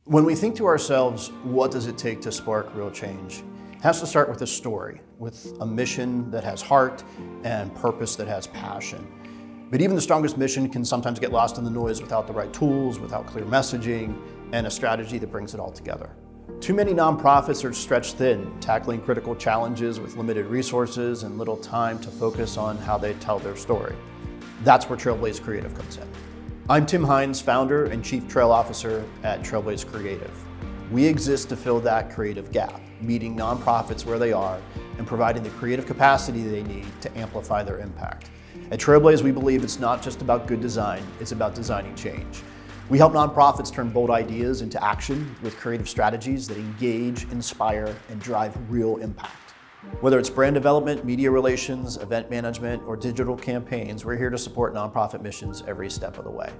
When we think to ourselves, what does it take to spark real change? It has to start with a story, with a mission that has heart and purpose that has passion. But even the strongest mission can sometimes get lost in the noise without the right tools, without clear messaging, and a strategy that brings it all together. Too many nonprofits are stretched thin, tackling critical challenges with limited resources and little time to focus on how they tell their story. That's where TrailBlaze Creative comes in. I'm Tim Hindes, founder and Chief Trail Officer at TrailBlaze Creative. We exist to fill that creative gap, meeting nonprofits where they are and providing the creative capacity they need to amplify their impact. At TrailBlaze, we believe it's not just about good design, it's about designing change. We help nonprofits turn bold ideas into action with creative strategies that engage, inspire, and drive real impact. Whether it's brand development, media relations, event management, or digital campaigns, we're here to support nonprofit missions every step of the way.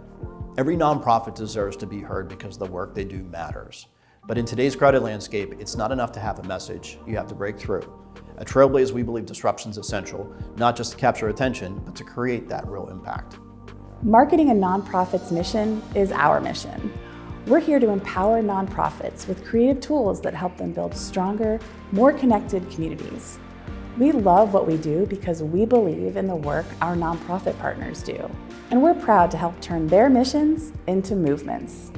Every nonprofit deserves to be heard because the work they do matters. But in today's crowded landscape, it's not enough to have a message, you have to break through. At TrailBlaze, we believe disruption is essential, not just to capture attention, but to create that real impact. Marketing a nonprofit's mission is our mission. We're here to empower nonprofits with creative tools that help them build stronger, more connected communities. We love what we do because we believe in the work our nonprofit partners do, and we're proud to help turn their missions into movements.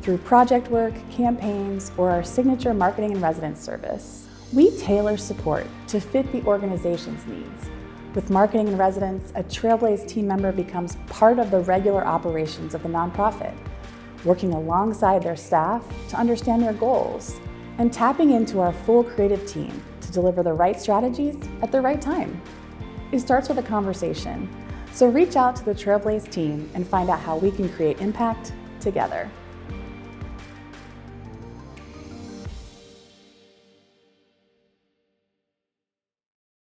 Through project work, campaigns, or our signature marketing and residence service, we tailor support to fit the organization's needs. With marketing and residence, a TrailBlaze team member becomes part of the regular operations of the nonprofit, working alongside their staff to understand their goals, and tapping into our full creative team to deliver the right strategies at the right time. It starts with a conversation, so reach out to the TrailBlaze team and find out how we can create impact together.